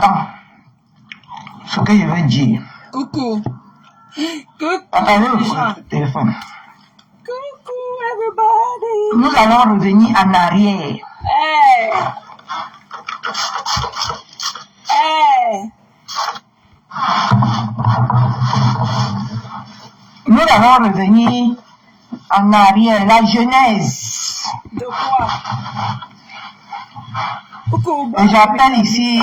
Attends. Ce que je veux dire. Coucou. Coucou. Attendez le téléphone. Coucou, everybody. Nous allons revenir en arrière. Hey. Hey. Nous allons revenir en arrière, la genèse. De quoi? Coucou. Et j'appelle ici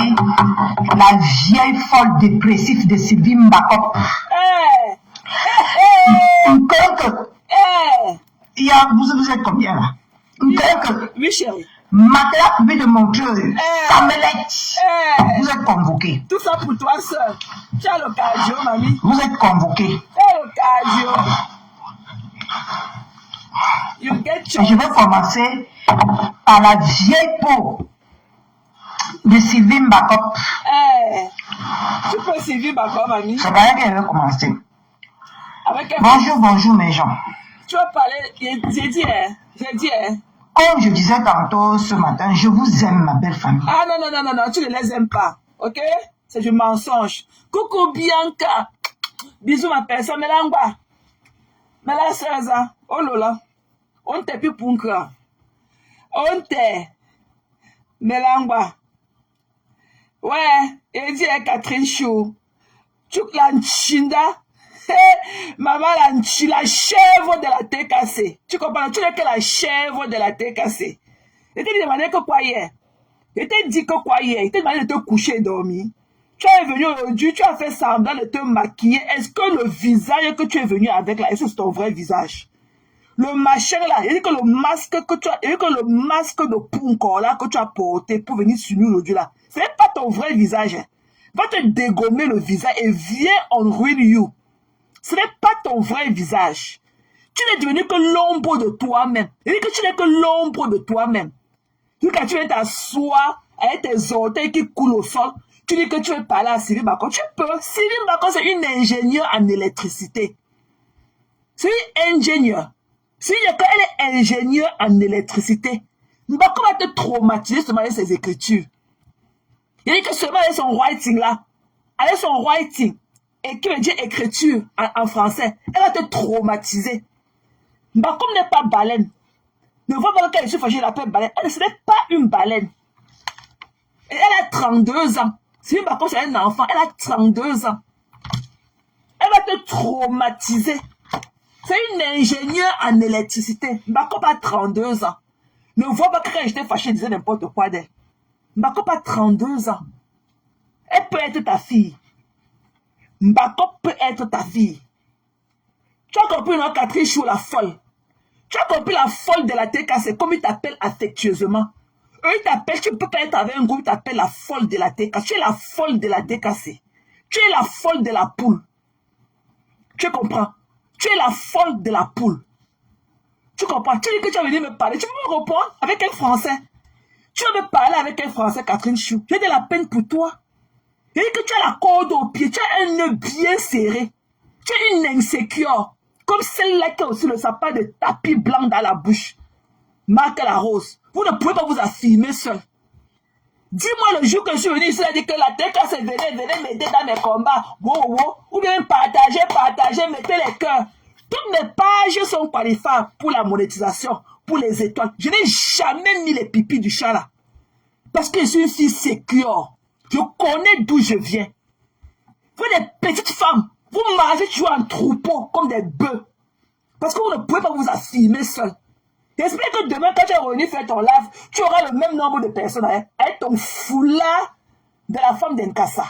la vieille folle dépressive de Sylvie Mbakop. Hey. Vous êtes combien là? Oui, chérie. Matela pouvait de Montreux, Samelette. Vous êtes convoqués. Tout ça pour toi seul. Tu as l'occasion, mamie. Vous êtes convoqués. Tu as l'occasion. Et je vais commencer par la vieille peau de Sylvie Mbakop. Tu peux Sylvie Mbakop, mamie? C'est pareil qu'elle va commencer. Avec Bonjour, bonjour mes gens. Tu vas parler, j'ai dit, Comme je disais tantôt ce matin, je vous aime, ma belle famille. Ah non, tu ne les aimes pas, ok? C'est du mensonge. Coucou Bianca. Bisous ma personne, Melangwa. Mela 16 ans. Oh là, on t'est plus punkra. On t'est. Melangwa. Ouais, et dit Catherine Chou. Tu l'enchinda. Maman, la chèvre de la TKC. Tu comprends? Tu n'es que la chèvre de la TKC. Je t'ai demandé que quoi hier? Je t'ai dit que quoi hier? Je t'ai demandé de te coucher et dormir. Tu es venu aujourd'hui, tu as fait semblant de te maquiller. Est-ce que le visage que tu es venu avec là, est-ce que c'est ton vrai visage? Le machin là, il dit que le masque que tu as, il dit que le masque de Punko là que tu as porté pour venir sur nous aujourd'hui là, ce n'est pas ton vrai visage. Va te dégommer le visage et viens on ruin you. Ce n'est pas ton vrai visage. Tu n'es devenu que l'ombre de toi-même. Il dit que tu n'es que l'ombre de toi-même. Quand tu viens t'asseoir avec tes orteils qui coulent au sol, tu dis que tu veux parler à Sylvie Mbakop. Tu peux. Sylvie Mbakop, c'est une ingénieure en électricité. C'est une ingénieure. Si elle est ingénieure en électricité, Mbakop va te traumatiser seulement avec ses écritures. Il dit que seulement avec son writing là, avec son writing, et qui veut dire écriture en français, elle va te traumatiser. Mbakop n'est pas baleine. Ne vois pas qu'elle est fâchée, elle l'appelle baleine. Elle, ce n'est pas une baleine. Et elle a 32 ans. Si Mbakop c'est un enfant, elle a 32 ans. Elle va te traumatiser. C'est une ingénieure en électricité. Mbakop a 32 ans. Ne vois pas que quand j'étais fâchée, elle disait n'importe quoi d'elle. Mbakop a 32 ans. Elle peut être ta fille. Mbakop peut être ta fille. Tu as compris, non, Catherine Chou, la folle. Tu as compris la folle de la TKC, comme ils t'appellent affectueusement. Eux, ils t'appellent, tu ne peux pas être avec un groupe, ils t'appellent la folle de la TKC. Tu es la folle de la TKC. Tu es la folle de la poule. Tu comprends? Tu es la folle de la poule. Tu comprends? Tu dis que tu as venu me parler. Tu peux me répondre avec un français. Tu vas me parler avec un français, Catherine Chou. J'ai de la peine pour toi. Je dis que tu as la corde au pied. Tu as un nœud bien serré. Tu es une insécure. Comme celle-là qui a aussi le sapin de tapis blanc dans la bouche. Marc la rose. Vous ne pouvez pas vous affirmer seul. Dis-moi le jour que je suis venu ici, elle a dit que la TKC venez m'aider dans mes combats. Wow. Ou bien partagez, mettez les cœurs. Toutes mes pages sont qualifiées pour la monétisation, pour les étoiles. Je n'ai jamais mis les pipis du chat là. Parce que je suis une fille sécure. Je connais d'où je viens. Vous êtes des petites femmes. Vous mangez toujours en troupeau comme des bœufs. Parce que vous ne pouvez pas vous affirmer seul. J'espère que demain, quand tu es revenu faire ton live, tu auras le même nombre de personnes avec ton foulard de la femme d'Nkassa.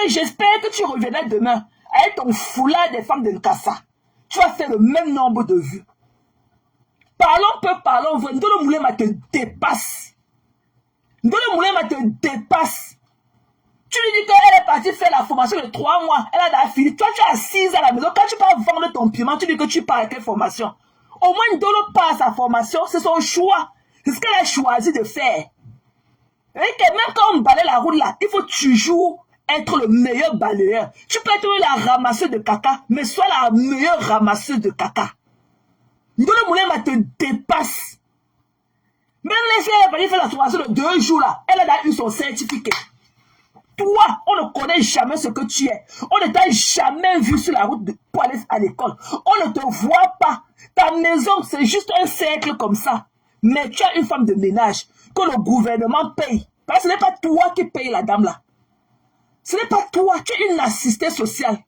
J'espère que tu reviendras demain avec ton foulard des femmes d'Nkassa. Tu vas faire le même nombre de vues. Parlons peu, parlons vrai. Ndolo Moulema te dépasse. Ndolo Moulema te dépasse. Tu lui dis qu'elle est partie faire la formation de 3 mois. Elle a fini. Toi, tu es assise à la maison. Quand tu pars vendre ton piment, tu dis que tu pars à quelle formation? Au moins, Ndolo part à sa formation. C'est son choix. C'est ce qu'elle a choisi de faire. Et que même quand on balaye la route là, il faut toujours être le meilleur balayeur. Tu peux être la ramasseuse de caca, mais sois la meilleure ramasseuse de caca. Ndolo Moulema te dépasse. Même les filles, elle a fait la formation de 2 jours là. Elle a eu son certificat. Toi, on ne connaît jamais ce que tu es. On ne t'a jamais vu sur la route pour aller à l'école. On ne te voit pas. Ta maison, c'est juste un cercle comme ça. Mais tu as une femme de ménage que le gouvernement paye. Parce que ce n'est pas toi qui paye la dame là. Ce n'est pas toi. Tu es une assistée sociale.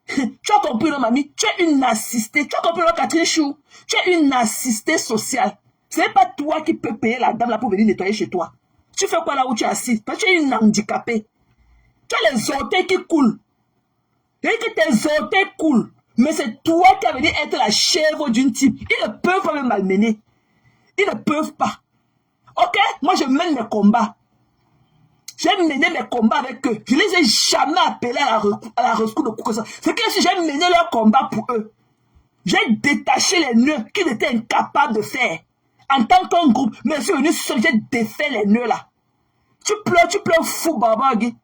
Tu as compris, non, mamie? Tu es une assistée. Tu as compris, non, Catherine Chou? Tu es une assistée sociale. Ce n'est pas toi qui peux payer la dame là pour venir nettoyer chez toi. Tu fais quoi là où tu es assis? Parce que tu es une handicapée. Tu as les orteils qui coulent. Tu dis que tes orteils coulent. Mais c'est toi qui as venu être la chèvre d'une type. Ils ne peuvent pas me malmener. Ils ne peuvent pas. Ok? Moi, je mène mes combats. J'ai mené mes combats avec eux. Je ne les ai jamais appelés à la rescousse de quoi que ça. C'est que si j'ai mené leur combat pour eux, j'ai détaché les nœuds qu'ils étaient incapables de faire. En tant qu'un groupe, mais je suis venu seul, j'ai défait les nœuds là. Tu pleures fou, Babagui.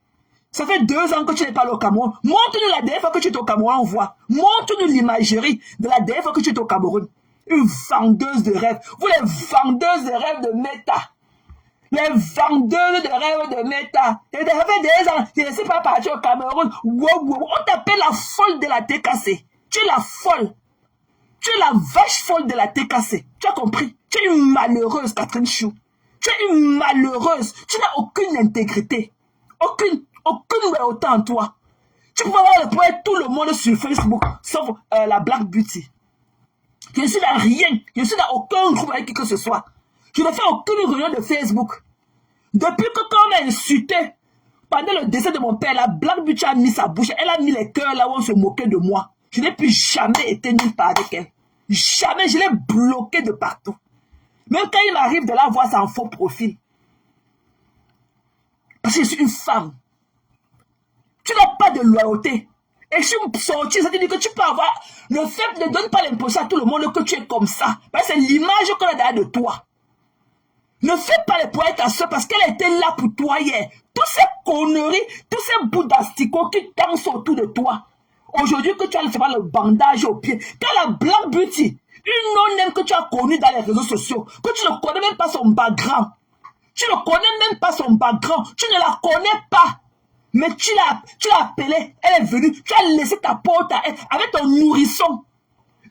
Ça fait 2 ans que tu n'es pas allé au Cameroun. Montre-nous la dernière fois que tu étais au Cameroun, on voit. Montre-nous l'imagerie de la dernière fois que tu étais au Cameroun. Une vendeuse de rêves. Vous les vendeuses de rêves de méta. Les vendeuses de rêves de méta. Et ça fait 2 ans, je ne suis pas parti au Cameroun. Wow. On t'appelle la folle de la TKC. Tu es la folle. Tu es la vache folle de la TKC. Tu as compris? Tu es une malheureuse, Catherine Chou. Tu es une malheureuse. Tu n'as aucune intégrité. Aucune loyauté en toi. Tu peux avoir le point tout le monde sur Facebook, sauf la Black Beauty. Je ne suis dans rien. Je ne suis dans aucun groupe avec qui que ce soit. Je ne fais aucune réunion de Facebook. Depuis que quand on m'a insulté, pendant le décès de mon père, la Black Beauty a mis sa bouche. Elle a mis les cœurs là où on se moquait de moi. Je n'ai plus jamais été nulle part avec elle. Jamais. Je l'ai bloquée de partout. Même quand il m'arrive de la voir sans faux profil. Parce que je suis une femme. Tu n'as pas de loyauté. Et je suis sortie, ça veut dire que tu peux avoir... Le fait ne donne pas l'impression à tout le monde que tu es comme ça. Parce que c'est l'image qu'on a derrière de toi. Ne fais pas les poètes à soeur parce qu'elle était là pour toi hier. Toutes ces conneries, tous ces bouts d'asticots qui dansent autour de toi. Aujourd'hui que tu as le bandage au pied. Quand la Black Beauty, une non-name que tu as connue dans les réseaux sociaux, que tu ne connais même pas son background. Tu ne connais même pas son background. Tu ne la connais pas. Mais tu l'as appelée, elle est venue, tu as laissé ta porte à elle avec ton nourrisson.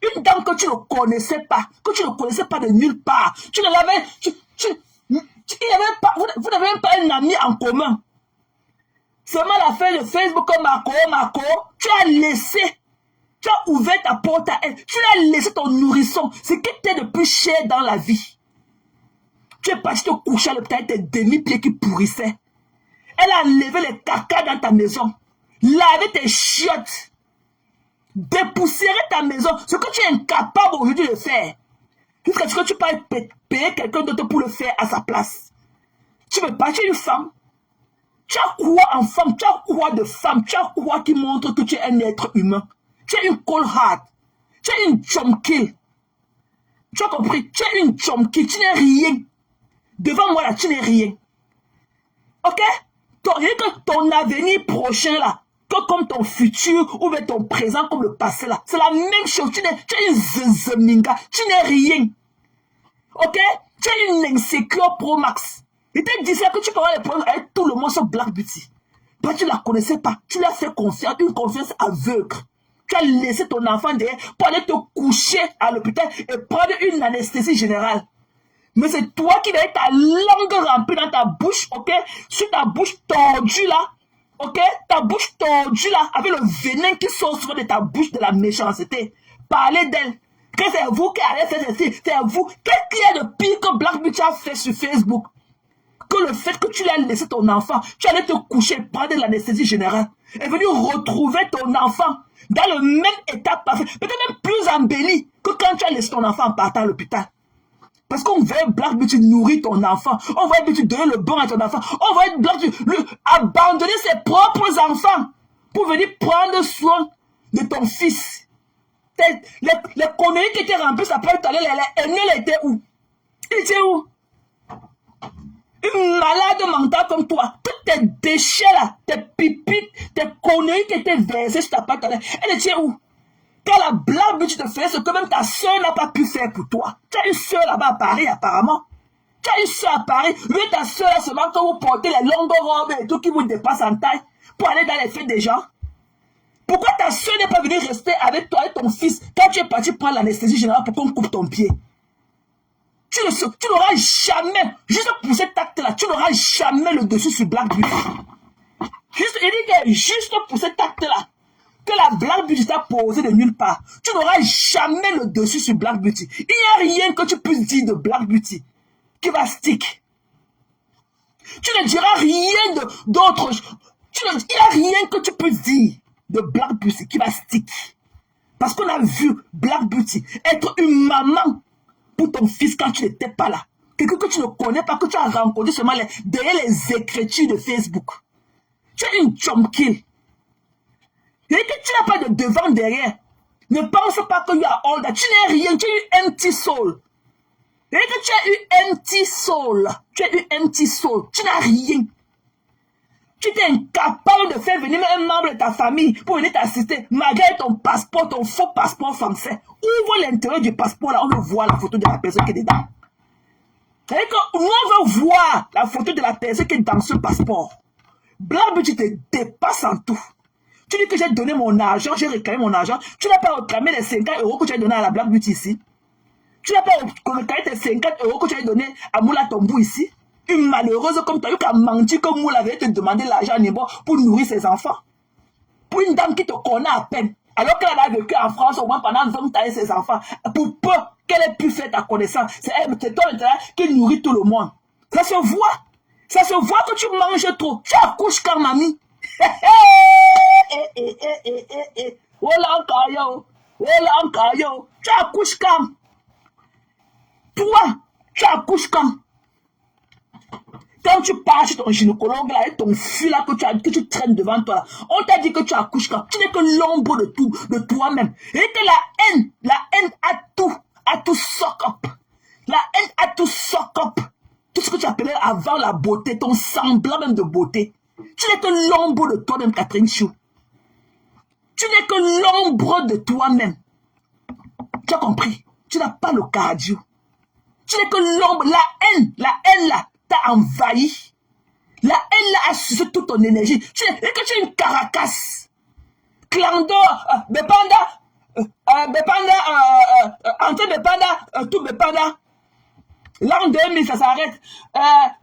Une dame que tu ne connaissais pas de nulle part. Tu ne l'avais, vous n'avez même pas un ami en commun. Seulement la fin de Facebook, Marco, tu as laissé, tu as ouvert ta porte à elle, tu as laissé ton nourrisson, ce qui t'est de plus cher dans la vie. Tu es parti te coucher à l'hôpital avec tes demi-pieds qui pourrissaient. Elle a levé les caca dans ta maison, lavé tes chiottes, dépoussiéré ta maison, ce que tu es incapable aujourd'hui de faire. Jusqu'à ce que tu peux payer quelqu'un d'autre pour le faire à sa place. Tu veux pas, tu es une femme. Tu as quoi en femme? Tu as quoi de femme? Tu as quoi qui montre que tu es un être humain? Tu es une cold heart. Tu es une chomkill. Tu as compris? Tu es une chomkill. Tu n'es rien. Devant moi là, tu n'es rien. Ok? Ton avenir prochain là, que comme ton futur ou bien ton présent comme le passé là, c'est la même chose. Tu es une zezeminga, tu n'es rien. Ok? Tu es une insécure pro max. Il t'a dit ça que tu peux avoir les problèmes avec tout le monde sur Black Beauty. Bah, tu ne la connaissais pas. Tu lui as fait confiance, une confiance aveugle. Tu as laissé ton enfant derrière pour aller te coucher à l'hôpital et prendre une anesthésie générale. Mais c'est toi qui vas ta langue remplie dans ta bouche, ok? Sur ta bouche tordue là, ok? Ta bouche tordue là, avec le venin qui sort souvent de ta bouche de la méchanceté. Parlez d'elle. Que c'est vous qui allez faire ceci, c'est vous. Qu'est-ce qu'il y a de pire que Black Beauty a fait sur Facebook? Que le fait que tu lui as laissé ton enfant, tu allais te coucher, prendre l'anesthésie générale, et venir retrouver ton enfant dans le même état parfait, peut-être même plus embelli que quand tu as laissé ton enfant en partant à l'hôpital. Parce qu'on veut Black Beauty nourrir ton enfant, on veut Beauty donner le bon à ton enfant, on veut Black Beauty abandonner ses propres enfants pour venir prendre soin de ton fils. Les conneries qui étaient remplies, ça peut être allé, elle était où? Il était où? Une malade mentale comme toi, tous tes déchets là, tes pipites, tes conneries qui étaient versées sur ta patte, elle était où? Quand la Black Beauty te fait ce que même ta soeur n'a pas pu faire pour toi. Tu as une soeur là-bas à Paris apparemment. Tu as une soeur à Paris, mais ta soeur seulement quand vous portez les longues robes et tout qui vous dépassent en taille pour aller dans les fêtes des gens. Pourquoi ta soeur n'est pas venue rester avec toi et ton fils quand tu es parti prendre l'anesthésie générale pour qu'on coupe ton pied? Tu n'auras jamais, juste pour cet acte-là, tu n'auras jamais le dessus sur Black Beauty. Juste pour cet acte-là, que la Black Beauty t'a posé de nulle part, tu n'auras jamais le dessus sur Black Beauty. Il n'y a rien que tu puisses dire de Black Beauty qui va stick. Tu ne diras rien d'autre. Il n'y a rien que tu puisses dire de Black Beauty qui va stick. Parce qu'on a vu Black Beauty être une maman pour ton fils quand tu n'étais pas là. Quelqu'un que tu ne connais pas, que tu as rencontré seulement derrière les écritures de Facebook. Tu es une chumkill. Et que tu n'as pas de devant derrière. Ne pense pas que tu as all that. Tu n'es rien. Tu as eu empty soul. Et que tu as eu empty soul. Tu as eu empty soul. Tu n'as rien. Tu étais incapable de faire venir un membre de ta famille pour venir t'assister, malgré ton passeport, ton faux passeport français. Ouvre l'intérieur du passeport, là, on veut voir la photo de la personne qui est dedans. C'est-à-dire que nous, on veut voir la photo de la personne qui est dans ce passeport. Black Beauty te dépasse en tout. Tu dis que j'ai donné mon argent, j'ai réclamé mon argent. Tu n'as pas réclamé les 50 € que tu as donné à la Black Beauty ici. Tu n'as pas réclamé tes 50 € que tu as donné à Moula Tombou ici. Une malheureuse comme toi, qui a menti comme Moula avait te demandé l'argent pour nourrir ses enfants. Pour une dame qui te connaît à peine. Alors qu'elle a vécu en France au moins pendant 20 ans avec ses enfants. Pour peu qu'elle ait pu faire ta connaissance. C'est toi maintenant qui nourrit tout le monde. Ça se voit. Ça se voit que tu manges trop. Tu accouches quand, mamie. Oh là encore, yo. Tu accouches quand? Toi, tu accouches quand? Quand tu pars chez ton gynécologue là, avec ton fil là que tu traînes devant toi là, on t'a dit que tu accouches quand? Tu n'es que l'ombre de toi-même. Et que la haine a tout sock up. La haine a tout sock up. Tout ce que tu appelais avant la beauté, ton semblant même de beauté. Tu n'es que l'ombre de toi-même, Catherine Chou. Tu n'es que l'ombre de toi-même. Tu as compris? Tu n'as pas le cardio. Tu n'es que l'ombre. La haine là, t'a envahi. La haine là a sucé toute ton énergie. Et que tu es une caracasse. Clando, Bepanda, Ante Bepanda, tout Bepanda. L'an 2000, ça s'arrête.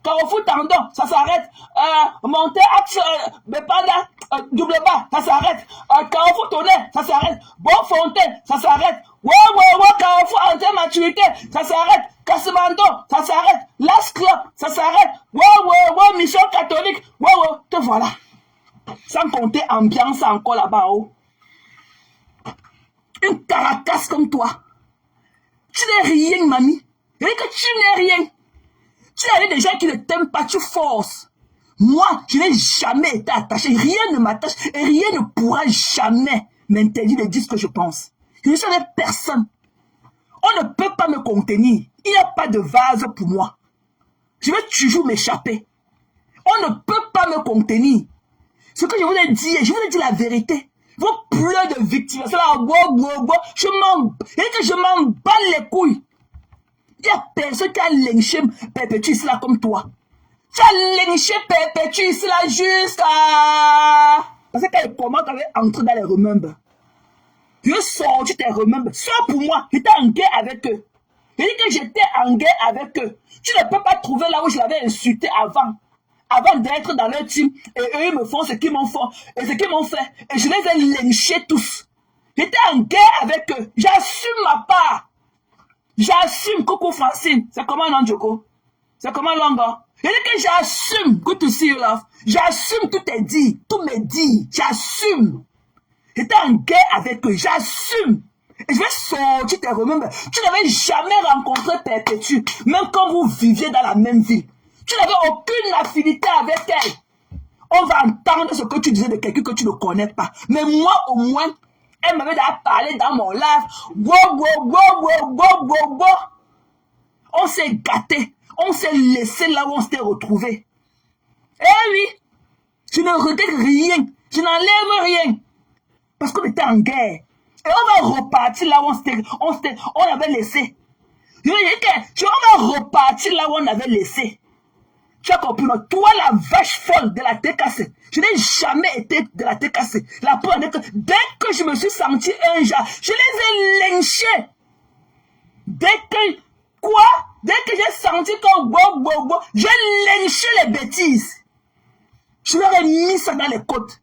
Carrefour Tandon, ça s'arrête. Montée Axe, Bepanda, double bas, ça s'arrête. Carrefour Tonnerre, ça s'arrête. Bonfontaine, ça s'arrête. Ouais, Carrefour Ante Maturité, ça s'arrête. Cassemando, ça s'arrête. Last Club, ça s'arrête. Ouais, Mission Catholique. Ouais, te voilà. Sans compter ambiance encore là-bas. Oh. Une caracasse comme toi. Tu n'es rien, mamie. Et que tu n'es rien. Tu as des gens qui ne t'aiment pas, tu forces. Moi, je n'ai jamais été attaché. Rien ne m'attache et rien ne pourra jamais m'interdire de dire ce que je pense. Je ne suis avec personne. On ne peut pas me contenir. Il n'y a pas de vase pour moi. Je vais toujours m'échapper. On ne peut pas me contenir. Ce que je vous ai dit, je vous ai dit la vérité. Vos pleurs de victimisation, je m'en bats les couilles. Il n'y a personne qui a lynché Perpétuis là comme toi. Tu as lynché Perpétuis là jusqu'à... Parce que quand il commence, tu avais entré dans les remembres. Je sortis tes remembres. Soit pour moi, j'étais en guerre avec eux. Je dis que j'étais en guerre avec eux. Tu ne peux pas trouver là où je l'avais insulté avant. Avant d'être dans leur team. Et eux, ils me font ce qu'ils m'ont fait. Et ce qu'ils m'ont fait. Et je les ai lynchés tous. J'étais en guerre avec eux. J'assume ma part. J'assume, coucou Francine. C'est comment non, Joko? C'est comment Longo? Je dis que j'assume. Good to see you, love. J'assume tout est dit. Tout m'est dit. J'assume. J'étais en guerre avec eux. J'assume. Et je vais sortir tes remembres. Tu n'avais jamais rencontré Perpétue. Même quand vous viviez dans la même ville. Tu n'avais aucune affinité avec elle. On va entendre ce que tu disais de quelqu'un que tu ne connais pas. Mais moi, au moins, elle m'avait déjà parlé dans mon live. On s'est gâté. On s'est laissé là où on s'était retrouvé. Eh oui. Je ne regrette rien. Je n'enlève rien. Parce qu'on était en guerre. Et on va repartir là où on avait laissé. On va repartir repartir là où on avait laissé. Tu as compris, non? Toi, la vache folle de la TKC, je n'ai jamais été de la TKC. La preuve est que dès que je me suis senti un genre, je les ai lynchés. Dès que, quoi? Dès que j'ai senti que, j'ai lynché les bêtises. Je leur ai mis ça dans les côtes.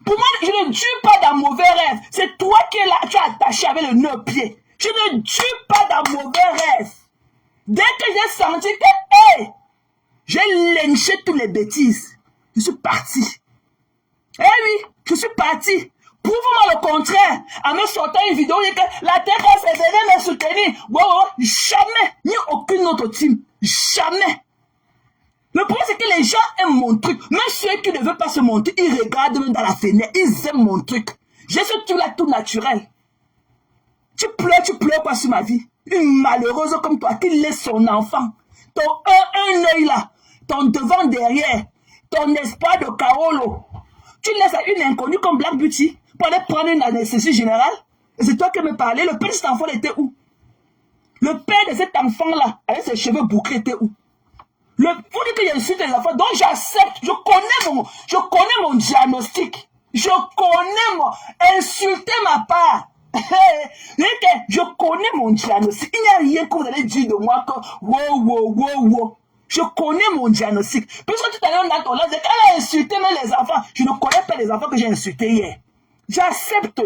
Pour moi, je ne tue pas dans mauvais rêve. C'est toi qui es là, tu es attaché avec le nœud au pied. Je ne tue pas dans mauvais rêve. Dès que j'ai senti que, hey, j'ai lynché toutes les bêtises. Je suis parti. Eh oui, je suis parti. Prouve-moi le contraire. En me sortant une vidéo, il dit que la TKC devait me soutenir. Jamais. Ni aucune autre team. Jamais. Le problème, c'est que les gens aiment mon truc. Même ceux qui ne veulent pas se montrer, ils regardent même dans la fenêtre. Ils aiment mon truc. J'ai ce truc-là tout naturel. Tu pleures pas sur ma vie. Une malheureuse comme toi qui laisse son enfant. Ton un œil là. Ton devant derrière. Ton espoir de Kaolo. Tu laisses à une inconnue comme Black Beauty pour aller prendre une anesthésie générale. Et c'est toi qui me parlais. Le père de cet enfant était où? Le père de cet enfant-là, avec ses cheveux bouclés, était où? Vous dites que j'insulte les enfants, donc j'accepte. Je connais mon diagnostic. Je connais mon... Insulter ma part. Je connais mon diagnostic. Il n'y a rien que vous allez dire de moi que wow. Je connais mon diagnostic. Puisque tout à l'heure, on a ton là, c'est qu'elle a insulté même les enfants. Je ne connais pas les enfants que j'ai insultés hier. J'accepte.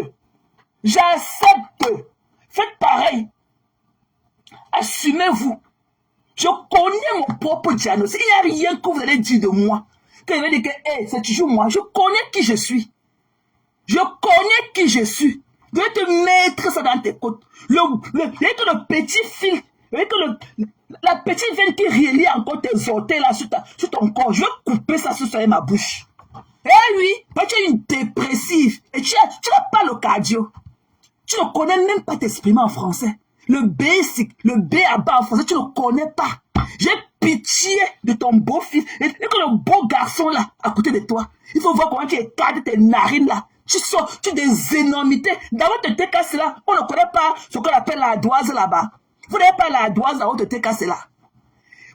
Faites pareil. Assumez-vous. Je connais mon propre diagnostic. Il n'y a rien que vous allez dire de moi. Que vous allez dire que hey, c'est toujours moi. Je connais qui je suis. Je vais te mettre ça dans tes côtes. Le petit fil, la petite veine qui relie encore tes orteils là sur ton corps. Je vais couper ça sur ma bouche. Eh oui, tu es une dépressive. Et tu n'as pas le cardio. Tu ne connais même pas t'exprimer en français. Le basic, le B à bas en français, tu ne connais pas. J'ai pitié de ton beau fils et que le beau garçon là, à côté de toi. Il faut voir comment tu écartes tes narines là. Tu sors, tu des énormités. Dans votre TKC là, on ne connaît pas ce qu'on appelle la doise là-bas. Vous n'avez pas la doise dans votre TKC là.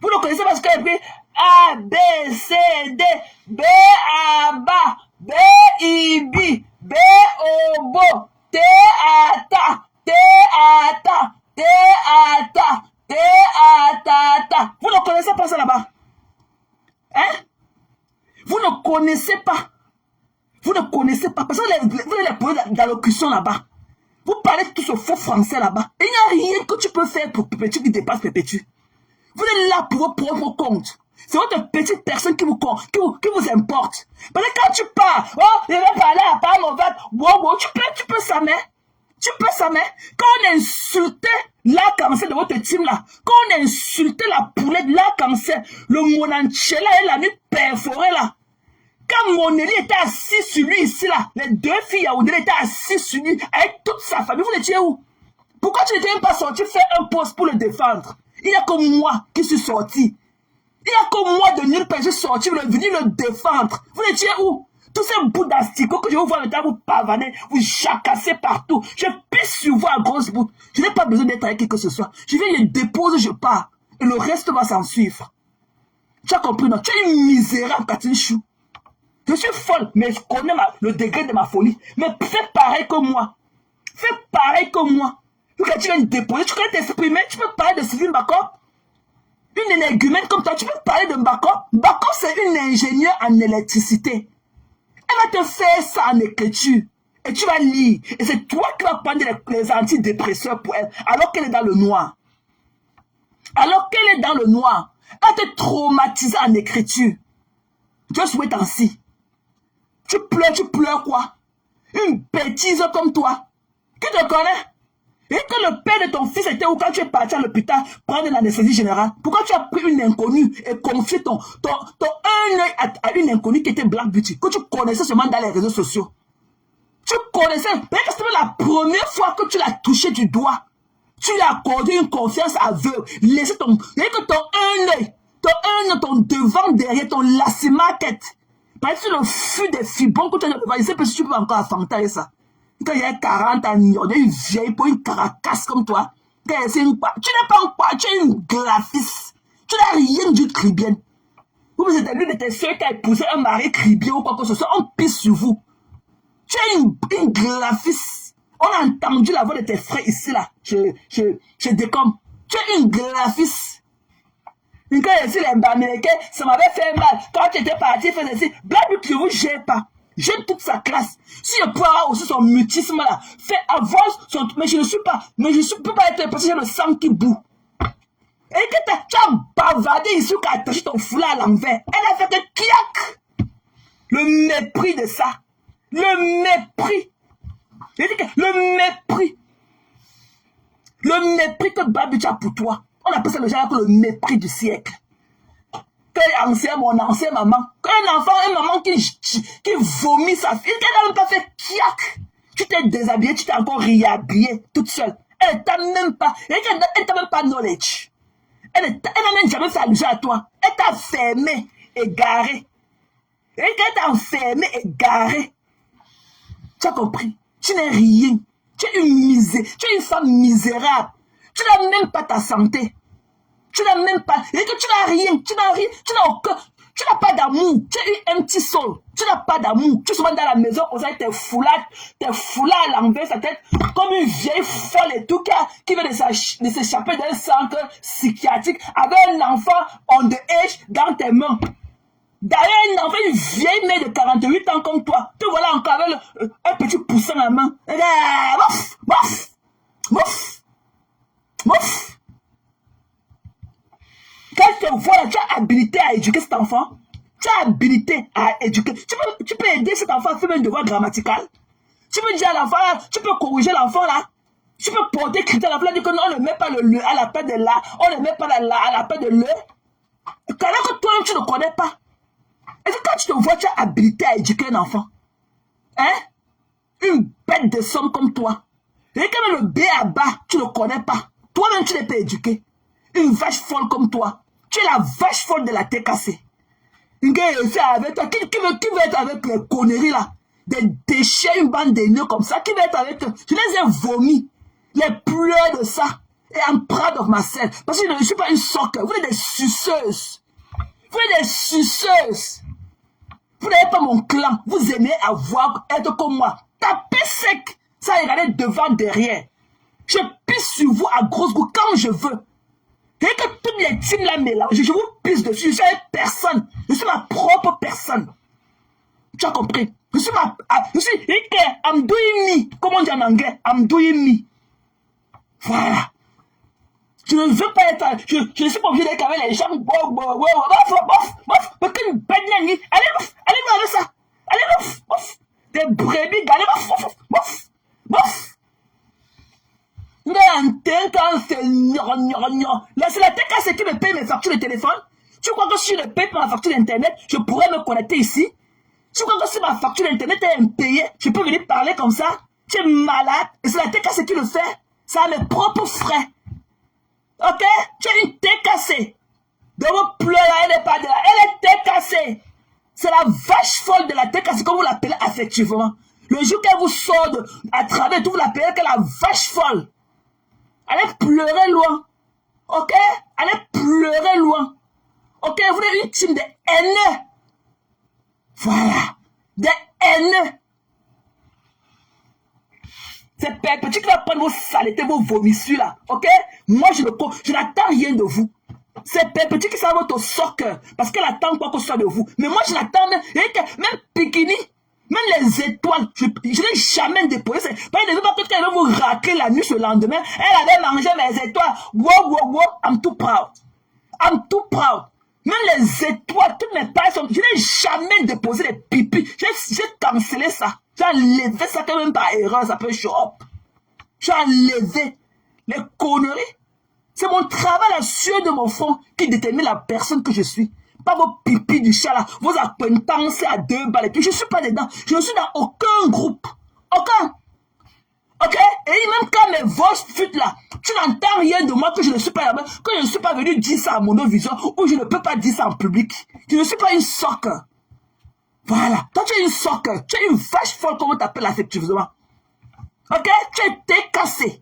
Vous ne connaissez pas ce qu'on appelle A, B, C, D, B à bas, B, I, B, B, O, bo, T, A, ta, T, A, ta. Vous ne connaissez pas ça là-bas? Hein? Vous ne connaissez pas. Parce que vous avez les problèmes d'allocution là-bas. Vous parlez tout ce faux français là-bas. Il n'y a rien que tu peux faire pour Perpétue qui dépasse Perpétue. Vous êtes là pour vos propres comptes. C'est votre petite personne qui vous importe. Parce que quand tu pars, je vais parler à part mon verre, tu peux ça, mais. Quand on insultait l'arc-en-ciel de votre team là, quand on insultait la poulette de l'arc-en-ciel, le Monanchela et la nuit perforée là, quand Moneli était assis sur lui ici là, les deux filles Yaoundé étaient assis sur lui avec toute sa famille, vous étiez où? Pourquoi tu n'étais même pas sorti faire un poste pour le défendre? Il n'y a que moi qui suis sorti. Il n'y a que moi de nulle part, je suis sorti, venir le défendre. Vous étiez où? Tous ces bouts d'asticots que je vous vois maintenant, vous pavaner, vous jacassez partout. Je pisse sur vous à grosse bout. Je n'ai pas besoin d'être avec qui que ce soit. Je viens les déposer, je pars. Et le reste va s'en suivre. Tu as compris, non? Tu es une misérable, Catherine Chou. Je suis folle, mais je connais le degré de ma folie. Mais fais pareil que moi. Quand tu viens de déposer, tu connais t'exprimer, tu peux parler de Sylvie Mbako. Une énergumène comme toi, tu peux parler de Mbako. Mbako, c'est une ingénieure en électricité. Elle va te faire ça en écriture. Et tu vas lire. Et c'est toi qui vas prendre les antidépresseurs pour elle. Alors qu'elle est dans le noir. Elle va te traumatiser en écriture. Just wait and see. Tu pleures quoi? Une bêtise comme toi. Qui te connaît? Et que le père de ton fils était où quand tu es parti à l'hôpital prendre l'anesthésie générale? Pourquoi tu as pris une inconnue et confié ton un œil à une inconnue qui était Black Beauty, que tu connaissais seulement dans les réseaux sociaux? Tu connaissais, peut-être que c'était la première fois que tu l'as touché du doigt. Tu lui as accordé une confiance aveugle. Laissez ton un œil, ton devant, derrière, ton lacimarquette. Parce que le fût des fibons que tu as devant, je sais pas si tu peux encore affronter ça. Quand il y a 40 ans, on est une vieille pour une caracasse comme toi. Tu n'es pas un quoi, tu es une graphiste. Tu n'as rien du cribienne. Vous êtes l'une de tes soeurs qui a épousé un mari cribien ou quoi que ce soit, on pisse sur vous. Tu es une graphiste. On a entendu la voix de tes frères ici, là. Je décomme. Tu es une graphiste. Quand je suis les Américains, ça m'avait fait mal. Quand tu étais parti, faire ceci. Blague que vous gère pas. J'aime toute sa classe. Si je peux avoir aussi son mutisme là, fait avance son. Mais je ne peux pas être parce que j'ai le sang qui bout. Et que tu as bavardé ici, tu as attaché ton foulard à l'envers. Elle a fait que kiak. Le mépris de ça. Le mépris. Je dis que le mépris. Le mépris que Babi a pour toi. On appelle ça le genre le mépris du siècle. Mon ancien maman. Quand un enfant, une maman qui vomit sa fille, elle n'a même pas fait kiak. Tu t'es déshabillé, tu t'es encore réhabillé toute seule. Elle t'a même pas, elle t'a même pas knowledge. Elle n'a même jamais fait allusion à toi. Elle t'a fermé, égaré. Et quand elle t'a enfermé, égaré. Tu as compris? Tu n'es rien. Tu es une femme misérable. Tu n'as même pas ta santé. Tu n'as même pas. Et que tu n'as rien. Tu n'as aucun. Tu n'as pas d'amour. Tu es un petit soul. Tu n'as pas d'amour. Tu es souvent dans la maison, on sait tes foulards à l'envers sa tête, comme une vieille folle et tout, qui veut de s'échapper d'un centre psychiatrique avec un enfant on the age dans tes mains. D'ailleurs, un enfant, une vieille mère de 48 ans comme toi, te voilà encore avec un petit poussin à main. Mouf, mouf, mouf, mouf. Quand tu te vois, tu as habilité à éduquer cet enfant. Tu as habilité à éduquer. Tu peux aider cet enfant à faire un devoir grammatical. Tu peux dire à l'enfant, tu peux corriger l'enfant là. Tu peux porter critère à l'enfant, dire que non, on ne met pas le le à la place de la, on ne met pas la à la place de le. Quand que toi, tu ne connais pas. Et quand tu te vois, tu as habilité à éduquer un enfant. Hein? Une bête de somme comme toi. Et quand même le B à bas, tu ne connais pas. Toi-même, tu n'es pas éduqué. Une vache folle comme toi. Tu es la vache folle de la TKC. Une gars est avec toi. Qui veut être avec les conneries là? Des déchets, une bande de nœuds comme ça. Qui veut être avec toi? Je les ai vomis. Les pleurs de ça. Et I'm proud of myself. Parce que je ne suis pas une soccer. Vous êtes des suceuses. Vous êtes des suceuses. Vous n'avez pas mon clan. Vous aimez être comme moi. Tapez sec. Ça regarder devant, derrière. Je pisse sur vous à grosse goût quand je veux. Et que toutes les teams là mélangent, je vous pisse dessus. Je suis avec personne. Je suis ma propre personne. Tu as compris? I'm doing me. Comment on dit en anglais? I'm doing me. Voilà. Je ne veux pas être. Je ne suis pas obligé d'être avec les gens. Mais qu'une bête allez avec ça. Allez, des brebis, allez, là, c'est la TKC qui me paye mes factures de téléphone. Tu crois que si je ne paye pas ma facture d'internet, je pourrais me connecter ici? Tu crois que si ma facture d'internet est impayée, je peux venir parler comme ça? Tu es malade. Et c'est la TKC qui le fait. Ça a mes propres frais. Ok? Tu es une TKC. De vos pleurs, elle n'est pas de là. Elle est TKC. C'est la vache folle de la TKC, comme vous l'appelez affectivement. Le jour qu'elle vous sort à travers tout, vous l'appelez que la vache folle. Allez pleurer loin. Ok? Allez pleurer loin. Ok? Vous êtes une team de haineux. Voilà. Des haineux. C'est petit qui va prendre vos saletés, vos vomissures là. Ok? Moi, je n'attends rien de vous. C'est petit qui s'en va au soccer. Parce qu'elle attend quoi que ce soit de vous. Mais moi, je n'attends même. Même Pikini. Même les étoiles, je n'ai jamais déposé. Pas que quand elle va vous racler la nuit ce lendemain, elle avait mangé mes étoiles. Wow, I'm too proud. I'm too proud. Même les étoiles, toutes mes pages, je n'ai jamais déposé les pipis. J'ai cancellé ça. J'ai enlevé ça quand même par erreur, ça peut show up. J'ai enlevé les conneries. C'est mon travail, la sueur de mon front qui détermine la personne que je suis. Pas vos pipis du chat là, vos acquaintances à 2 balles et tout. Je ne suis pas dedans. Je ne suis dans aucun groupe. Aucun. Ok? Et même quand mes voix futent là, tu n'entends rien de moi que je ne suis pas là-bas, que je ne suis pas venu dire ça à Monovision ou je ne peux pas dire ça en public. Je ne suis pas une soccer. Voilà. Toi, tu es une soccer. Tu es une vache folle, comme on t'appelle affectivement. Ok? Tu es TKC.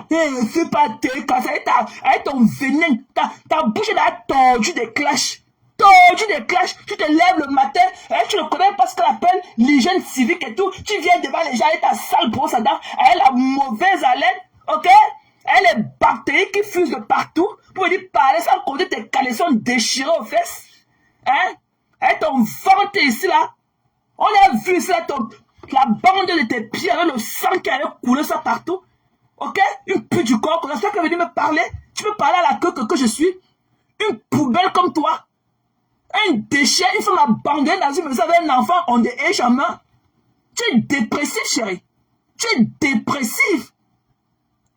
Fais pas tes casses avec ton venin. Ta bouche a tordu des clashs. Tordu des clashs. Tu te lèves le matin et tu ne connais pas ce qu'on appelle l'hygiène civique et tout. Tu viens devant les gens avec ta sale brosse à dents. Elle a la mauvaise haleine. Ok? Elle est bactéries qui fusent de partout. Pour lui parler sans compter tes caleçons déchirés aux fesses. Hein? Et ton ventre ici là. On a vu ça, la bande de tes pieds avec le sang qui avait coulé ça partout. Ok? Une pute du corps, comme ça, tu es venu me parler. Tu peux parler à la queue que je suis. Une poubelle comme toi. Un déchet, une femme abandonnée dans une maison avec un enfant, on est jamais. Tu es dépressif, chérie. Tu es dépressif.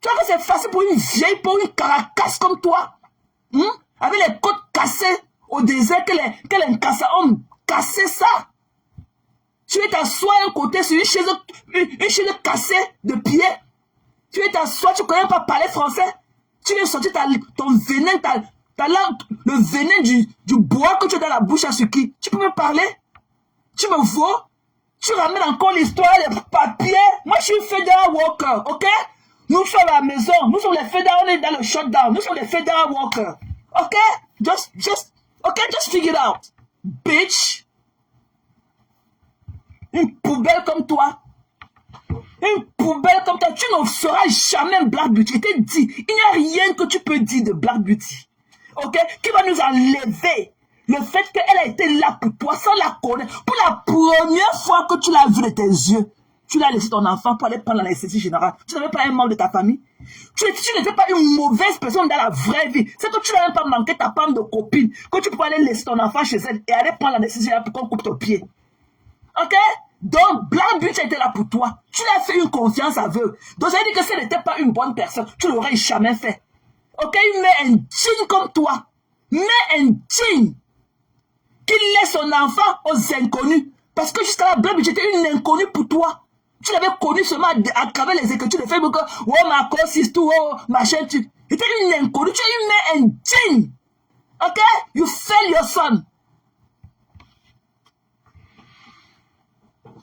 Tu vois que c'est facile pour une vieille, pour une caracasse comme toi. Avec les côtes cassées au désert, que les cassés ont cassé ça. Tu vas t'asseoir à un côté sur une chaise cassée de pied. Tu vas t'asseoir, tu ne connais pas parler français. Tu viens sortir ton venin, ta langue, le venin du bois que tu as dans la bouche à Suki. Tu peux me parler? Tu me vois? Tu ramènes encore l'histoire, les papiers. Moi, je suis Federal Worker, ok? Nous sommes à la maison. Nous sommes les Federal, on est dans le shutdown. Nous sommes les Federal Workers, ok? Just figure it out, bitch. Une poubelle comme toi. Une poubelle comme toi. Tu ne seras jamais un Black Beauty. Je t'ai dit, il n'y a rien que tu peux dire de Black Beauty. Ok? Qui va nous enlever le fait qu'elle a été là pour toi sans la connaître. Pour la première fois que tu l'as vu de tes yeux, tu l'as laissé ton enfant pour aller prendre l'anesthésie générale. Tu n'avais pas un membre de ta famille. Tu n'étais pas une mauvaise personne dans la vraie vie. C'est que tu n'avais pas manqué ta femme de copine. Que tu peux aller laisser ton enfant chez elle et aller prendre l'anesthésie générale pour qu'on coupe ton pied. Ok? Donc, Black Beauty était là pour toi. Tu lui as fait une confiance aveugle. Donc, ça veut dire que si elle n'était pas une bonne personne, tu ne l'aurais jamais fait. Ok? Mais un teen comme toi, mais un teen qui laisse son enfant aux inconnus. Parce que jusqu'à là, Black Beauty était une inconnue pour toi. Tu l'avais connu seulement à travers les écritures de Facebook. Oh, ma cause, tout, oh, machin, tu. C'était une inconnue. Tu es un teen. Ok? You fail your son.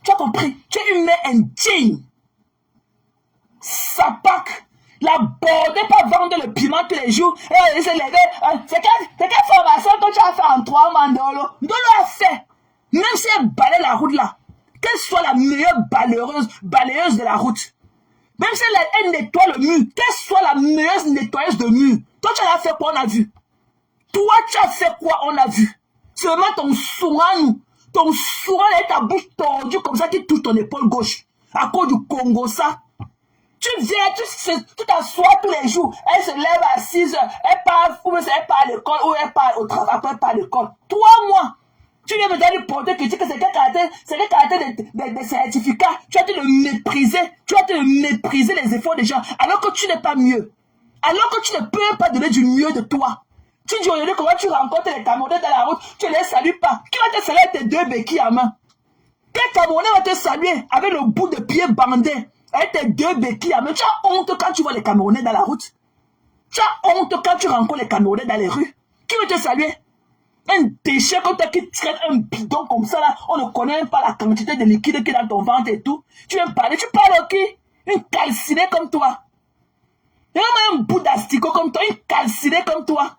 Tu as compris? Tu es une mère indigne. Sapac. La bordée pas vendre le piment tous les jours. C'est quelle formation que tu as fait en 3 mois, Ndolo? Ndolo a fait. Même si elle balaye la route là. Qu'elle soit la meilleure balayeuse de la route. Même si elle nettoie le mur. Qu'elle soit la meilleure nettoyeuse de mur. Toi, tu as fait quoi on a vu? Toi, tu as fait quoi on a vu? Seulement ton sourang. Ton sourang et ta bouche tordue comme ça qui touche ton épaule gauche. À cause du Congo, ça. Tu viens, tu t'assois tous les jours. Elle se lève à 6 heures. Elle part à l'école ou elle part au travail. Après, elle part à l'école. 3 mois. Tu viens me donner une portée qui dit que c'est quel caractère des certificats. Tu as dû le mépriser. Tu as dû mépriser les efforts des gens. Alors que tu n'es pas mieux. Alors que tu ne peux pas donner du mieux de toi. Tu dis aujourd'hui comment tu rencontres les Camerounais dans la route. Tu ne les salues pas. Qui va te saluer avec tes 2 béquilles à main? Quel Camerounais va te saluer avec le bout de pied bandé? Avec tes 2 béquilles à main? Tu as honte quand tu vois les Camerounais dans la route? Tu as honte quand tu rencontres les Camerounais dans les rues? Qui va te saluer? Un déchet comme toi qui traite un bidon comme ça là, on ne connaît même pas la quantité de liquide qui est dans ton ventre et tout. Tu viens parler, tu parles à qui? Une calcinée comme toi. Il y a même un bout d'asticot comme toi, une calcinée comme toi.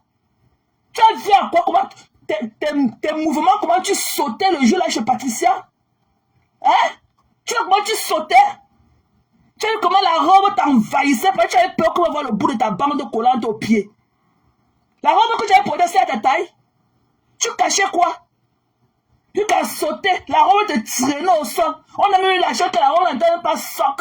Tu as vu à quoi, comment tes mouvements, comment tu sautais le jour là chez Patricia? Hein? Tu vois comment tu sautais? Tu as vu comment la robe t'envahissait parce que tu avais peur qu'on va voir le bout de ta bande collante au pied. La robe que tu avais portée, c'est à ta taille. Tu cachais quoi? Tu as sauté, la robe te traînait au sol. On a même eu la chance que la robe n'était même pas soc.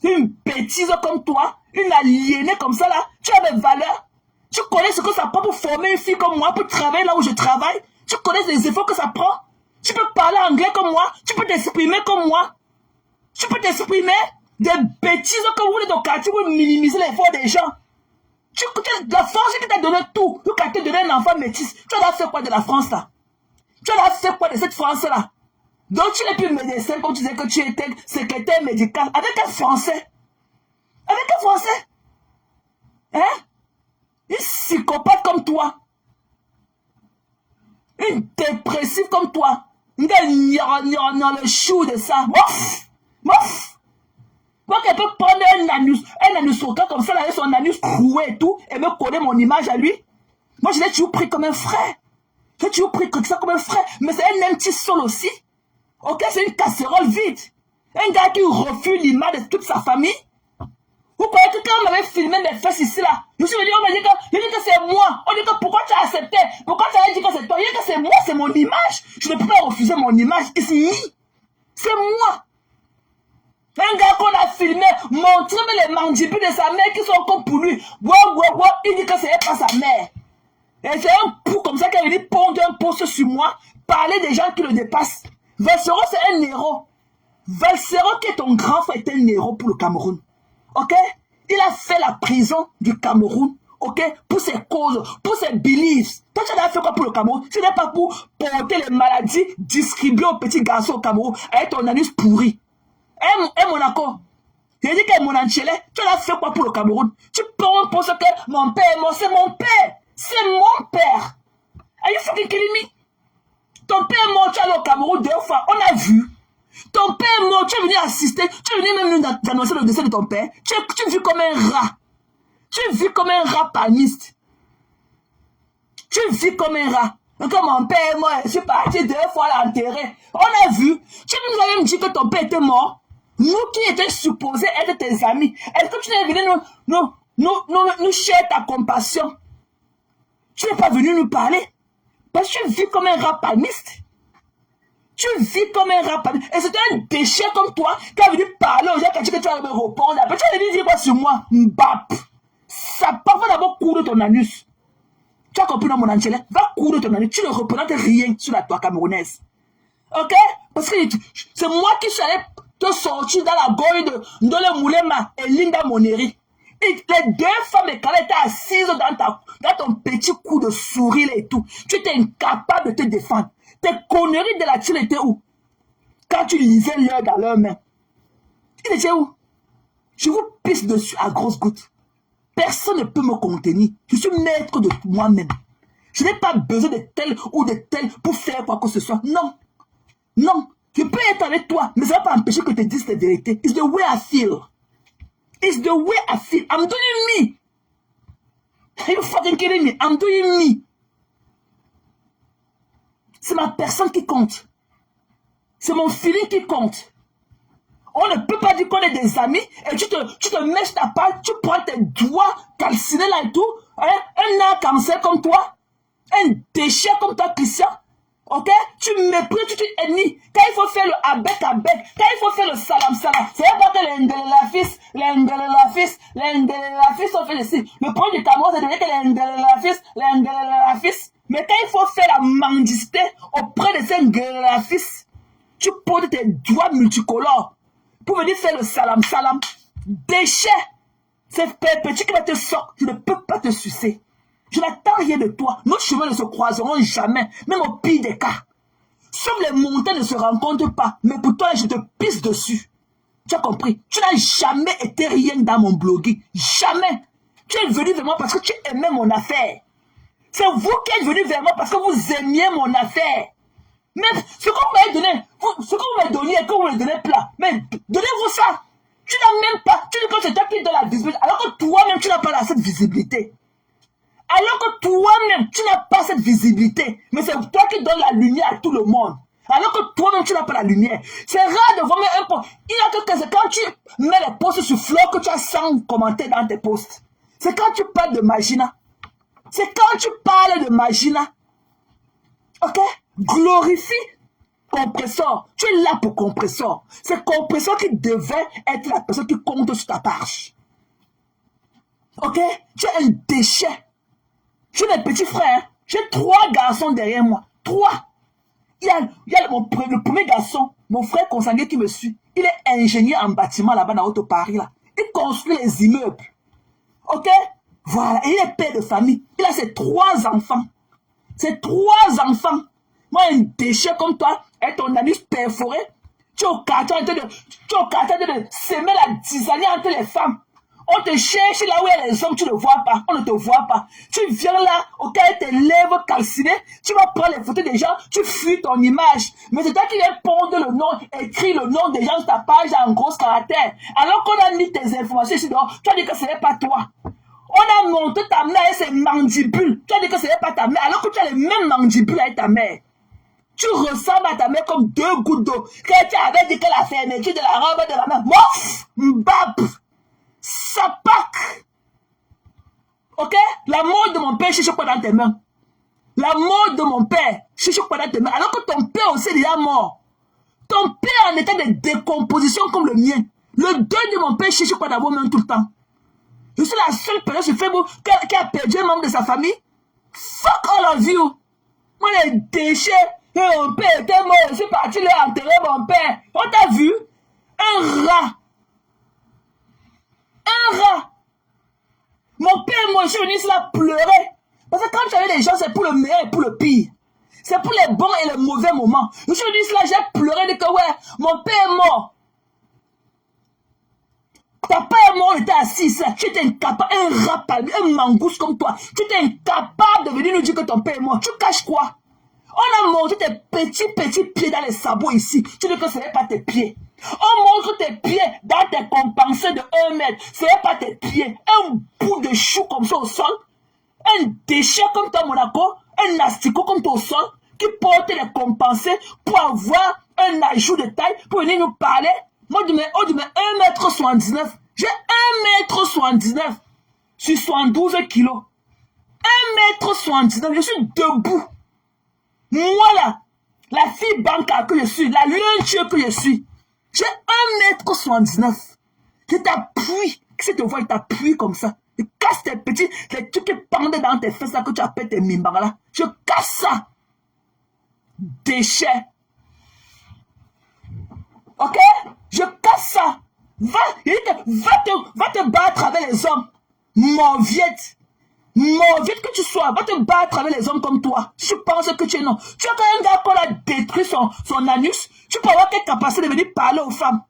Une bêtise comme toi, une aliénée comme ça là, tu as des valeurs. Tu connais ce que ça prend pour former une fille comme moi, pour travailler là où je travaille. Tu connais les efforts que ça prend. Tu peux parler anglais comme moi, tu peux t'exprimer comme moi. Tu peux t'exprimer des bêtises que vous voulez dans le quartier, vous minimiser l'effort des gens. La France qui t'a donné tout, le quartier t'a donné un enfant métis. Tu as fait quoi de la France là? Tu as fait quoi de cette France là? Donc tu n'es plus médecin comme tu disais que tu étais secrétaire médical. Avec un Français? Avec un Français? Hein? Une psychopathe comme toi. Une dépressive comme toi. Le chou de ça. Mouf! Mouf! Moi, qu'elle peut prendre un anus au cas comme ça, avec son anus troué et tout, et me coller mon image à lui. Moi, je l'ai toujours pris comme un frère. J'ai toujours pris ça comme un frère. Mais c'est un petit sol aussi. Ok, c'est une casserole vide. Un gars qui refuse l'image de toute sa famille. Vous croyez que quand on m'avait filmé mes fesses ici là, je me suis dit, on m'a dit que c'est moi. On dit que pourquoi tu as accepté? Pourquoi tu as dit que c'est toi? Il dit que c'est moi, c'est mon image. Je ne peux pas refuser mon image ici. C'est moi. Un gars qu'on a filmé, montrant les mandibules de sa mère qui sont comme pour lui. Il dit que c'est pas sa mère. Et c'est un pou comme ça qui est venu pondre un post sur moi, parler des gens qui le dépassent. Valsero, c'est un héros. Valsero, qui est ton grand frère, est un héros pour le Cameroun. Ok? Il a fait la prison du Cameroun, ok? Pour ses causes, pour ses beliefs. Toi, tu as fait quoi pour le Cameroun? Ce n'est pas pour porter les maladies distribuées aux petits garçons au Cameroun avec ton anus pourri. Monaco. Je dis que Monanchele, tu as fait quoi pour le Cameroun? Tu penses que mon père est mort, c'est mon père. C'est mon père. Are you fucking kidding me? Ton père est mort, tu es allé au Cameroun 2 fois, on a vu. Ton père est mort, tu es venu assister, tu es venu même nous annoncer le décès de ton père. Tu vis comme un rat. Tu vis comme un rat palmiste. Tu vis comme un rat. Donc mon père est mort, je suis parti 2 fois l'enterrer. On a vu. Tu nous avais dit que ton père était mort. Nous qui étions supposés être tes amis. Est-ce que tu n'es venu nous chercher ta compassion? Tu n'es pas venu nous parler. Parce que tu vis comme un rat palmiste. Tu vis comme un rat palmiste. Et c'est un déchet comme toi qui a venu parler aux gens qui tu vas me répondre. Après, tu as venu dire quoi sur moi? Mbap. Ça parfois d'abord coudre ton anus. Tu as compris, non, mon Angela? Va coudre ton anus. Tu ne représentes rien sur la toile camerounaise. Ok? Parce que c'est moi qui suis allé te sortir dans la gorge de le Moulema et Linda Moneri. Et les 2 femmes quand elles étaient assises dans ton petit coup de sourire et tout. Tu étais incapable de te défendre. Tes conneries de la tire étaient où? Quand tu lisais l'heure dans leurs mains. Il était où? Je vous pisse dessus à grosses gouttes. Personne ne peut me contenir. Je suis maître de moi-même. Je n'ai pas besoin de tel ou de tel pour faire quoi que ce soit. Non. Non. Je peux être avec toi, mais ça ne va pas empêcher que tu dises la vérité. It's the way I feel. It's the way I feel. I'm doing me. Are you fucking kidding me? I'm doing me. C'est ma personne qui compte. C'est mon feeling qui compte. On ne peut pas dire qu'on est des amis et tu te mets sur ta patte, tu prends tes doigts calcinés là et tout. Hein? Un arc-en-ciel comme toi. Un déchet comme toi, Christian. Ok? Tu méprises, tu es ennemi. Quand il faut faire le abec, quand il faut faire le salam, c'est pas que l'endelelafis sont fait ici. Le problème du Cameroun, c'est de dire que l'endelelafis. Mais quand il faut faire la mendicité auprès de ces endelelafis, tu poses tes doigts multicolores pour venir faire le salam. Déchet. C'est petit qui va te sortir. Je ne peux pas te sucer. Je n'attends rien de toi. Nos chemins ne se croiseront jamais, même au pire des cas. Sauf les montagnes ne se rencontrent pas. Mais pour toi, je te pisse dessus. Tu as compris? Tu n'as jamais été rien dans mon blogging. Jamais. Tu es venu vers moi parce que tu aimais mon affaire. C'est vous qui êtes venu vers moi parce que vous aimiez mon affaire. Mais ce qu'on m'avait donné, ce qu'on m'avait donné et que vous me donnez plat. Mais donnez-vous ça. Tu n'as même pas. Tu dis que c'est toi qui donne la visibilité. Alors que toi-même, tu n'as pas cette visibilité. Alors que toi-même, tu n'as pas cette visibilité. Mais c'est toi qui donnes la lumière à tout le monde. Alors que toi-même, tu n'as pas la lumière. C'est rare de voir un post. Il y a que c'est quand tu mets les posts sur Flow que tu as 100 commentaires dans tes posts. C'est quand tu parles de Magina. C'est quand tu parles de Magina. Ok? Glorifie Compressor. Tu es là pour Compressor. C'est Compressor qui devait être la personne qui compte sur ta page. Ok? Tu es un déchet. Je suis un petit frère. J'ai 3 garçons derrière moi. 3. Il y a le premier garçon, mon frère consanguin qui me suit. Il est ingénieur en bâtiment là-bas dans Haute-Paris. Là. Il construit les immeubles. Ok? Voilà. Et il est père de famille. Il a ses 3 enfants. Ses 3 enfants. Moi, un déchet comme toi, avec ton anus perforé, tu es au carton de s'aimer la tisanie entre les femmes. On te cherche là où il y a les hommes, tu ne vois pas. On ne te voit pas. Tu viens là, auquel tes lèvres calcinées, tu vas prendre les photos des gens, tu fuis ton image. Mais c'est toi qui viens pondre le nom, écrit le nom des gens sur ta page en gros caractères. Alors qu'on a mis tes informations ici dehors, tu as dit que ce n'est pas toi. On a monté ta mère avec ses mandibules. Tu as dit que ce n'est pas ta mère, alors que tu as les mêmes mandibules avec ta mère. Tu ressembles à ta mère comme 2 gouttes d'eau. Que tu avais dit que la fermeture de la robe de la mère, mouf, mbap, sapac. Ok? La mort de mon père cherche quoi dans tes mains? La mort de mon père cherche quoi dans tes mains? Alors que ton père aussi est déjà mort. Ton père en état de décomposition comme le mien. Le deuil de mon père cherche quoi dans vos mains tout le temps? Je suis la seule personne sur Facebook qui a perdu un membre de sa famille. Fuck all of you. Moi, les déchets. Mon père était mort, je suis parti leur enterrer mon père. On t'a vu? Un rat. Un rat. Mon père et moi, je suis venu là pleurer. Parce que quand tu avais des gens, c'est pour le meilleur et pour le pire. C'est pour les bons et les mauvais moments. Je suis venu là, j'ai pleuré, dit que ouais, mon père est mort. Ta père est mort, il était assis là. Tu étais incapable, un rat palmier, un mangouste comme toi. Tu étais incapable de venir nous dire que ton père est mort. Tu caches quoi? On a montré tes petits pieds dans les sabots ici. Tu dis que ce n'est pas tes pieds. On montre tes pieds dans tes compensés de 1 mètre. Ce n'est pas tes pieds. Un bout de chou comme ça au sol. Un déchet comme toi, Monaco. Un asticot comme toi au sol. Qui porte les compensés pour avoir un ajout de taille. Pour venir nous parler. Moi, je mets 1m79. J'ai 1m79. Sur 72 kilos. 1m79. Je suis debout. Moi là, la fille bancaire que je suis, la luncheux que je suis, j'ai 1m79. Je t'appuie. Si tu te vois, il t'appuie comme ça. Je casse tes petits, les trucs qui pendent dans tes fesses là que tu appelles tes mimbara là. Je casse ça. Déchets. Ok? Je casse ça. Va te battre avec les hommes. Mauviette. Mauvais que tu sois, va te battre avec les hommes comme toi. Si tu penses que tu es non. Tu as quand même un gars qu'on a détruit son anus. Tu peux avoir quelle capacité de venir parler aux femmes.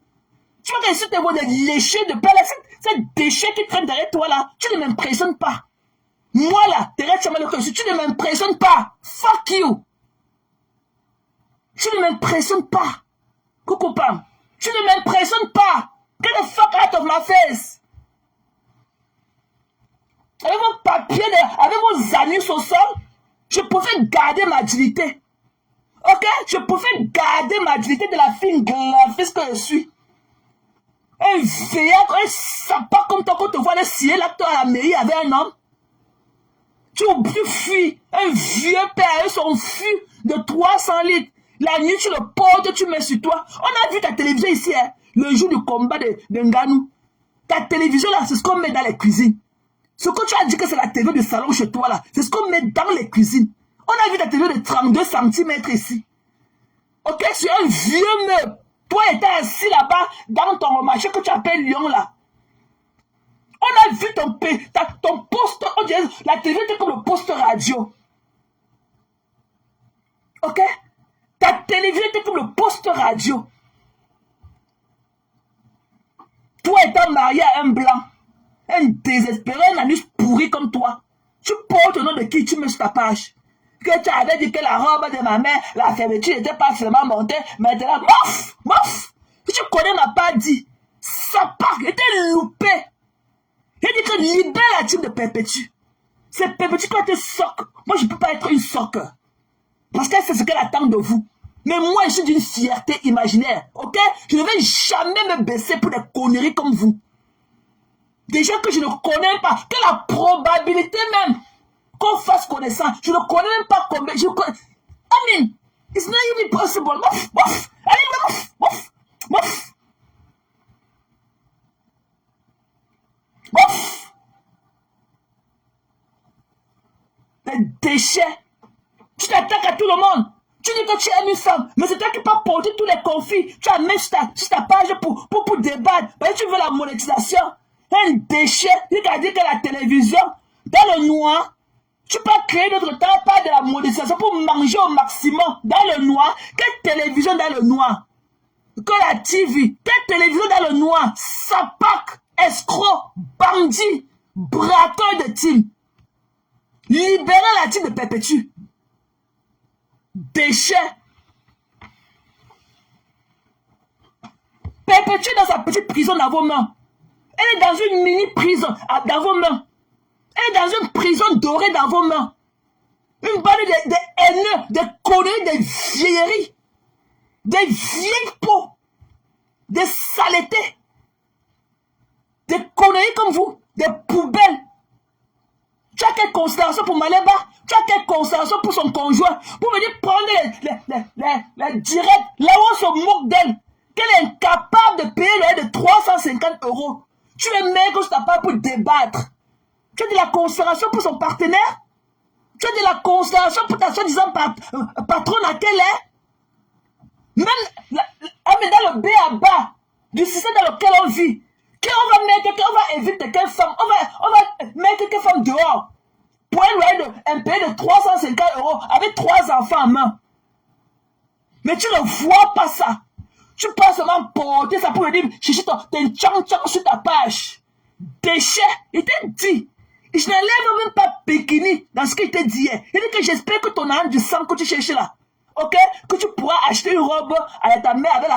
Tu vois que si tu es de lécher de peur, ces déchets qui traînent derrière toi là, tu ne m'impressionnes pas. Moi là, derrière tu ne m'impressionnes pas. Fuck you. Tu ne m'impressionnes pas. Coucou Pam. Tu ne m'impressionnes pas. Get the fuck out of my face. Avec vos papiers, avec vos anus au sol, je pouvais garder ma dignité. Ok? Je pouvais garder ma dignité de la fille graphiste que je suis. Un vieillard, un sapin comme toi, quand tu vois le ciel là, toi à la mairie avec un homme. Tu fuis. Un vieux père avec son fût de 300 litres. La nuit, tu le portes, tu mets sur toi. On a vu ta télévision ici, hein, le jour du combat de Nganou. Ta télévision là, c'est ce qu'on met dans les cuisines. Ce que tu as dit que c'est la télé de salon chez toi là, c'est ce qu'on met dans les cuisines. On a vu ta télé de 32 cm ici. Ok, sur un vieux meuble. Toi, tu étais assis là-bas dans ton marché que tu appelles Lyon là. On a vu ton poste, on dirait, la télé était comme le poste radio. Ok? Ta télévision était comme le poste radio. Toi étant marié à un blanc. Un désespéré, un anus pourri comme toi. Tu portes le nom de qui tu mets sur ta page. Que tu avais dit que la robe de ma mère, la fermeture n'était pas seulement montée, mais de la mouf. Tu connais ma pas dit. Ça part, était loupé. Il dit que libère la team de Perpétue. C'est Perpétue qui a été soc. Moi, je ne peux pas être une soc. Parce que c'est ce qu'elle attend de vous. Mais moi, je suis d'une fierté imaginaire. Ok? Je ne vais jamais me baisser pour des conneries comme vous. Des gens que je ne connais pas, que la probabilité même qu'on fasse connaissance, je ne connais même pas combien. I mean, it's not even possible. Des déchets. Tu t'attaques à tout le monde. Tu dis que tu aimes une femme, mais c'est toi qui peux porter tous les conflits. Tu as mis sur ta page pour débattre. Parce que tu veux la monétisation. Un déchet, il t'a dit que la télévision, dans le noir, tu peux créer notre temps, pas de la monétisation pour manger au maximum dans le noir. Quelle télévision dans le noir? Que la TV, quelle télévision dans le noir? Ça pack, escroc, bandit, braqueur de team. Libérer la team de Perpétue. Déchet. Perpétue dans sa petite prison dans vos mains. Elle est dans une mini-prison dans vos mains. Elle est dans une prison dorée dans vos mains. Une bande de haineux, de conneries, de vieilleries. Des vieilles peaux. Des saletés. Des conneries comme vous. Des poubelles. Tu as quelle considération pour Maléba? Tu as quelle considération pour son conjoint? Pour venir prendre les directs là où on se moque d'elle. Qu'elle est incapable de payer le de 350 €. Tu es mec que je t'appelle pour débattre. Tu as de la considération pour son partenaire? Tu as de la considération pour ta soi-disant patronne à quelle est? Même dans le B à bas du système dans lequel on vit. On va éviter quelle femme, on va mettre quelle femme dehors pour un payer de 350 € avec 3 enfants en main. Mais tu ne vois pas ça. Tu peux seulement porter ça pour me dire, chichi, t'es tchang-tchang sur ta page. Déchet, il t'a dit. Et je n'enlève même pas Pékini dans ce qu'il t'a dit hier. Il dit que j'espère que ton âme du sang que tu cherches là, ok, que tu pourras acheter une robe à ta mère avec la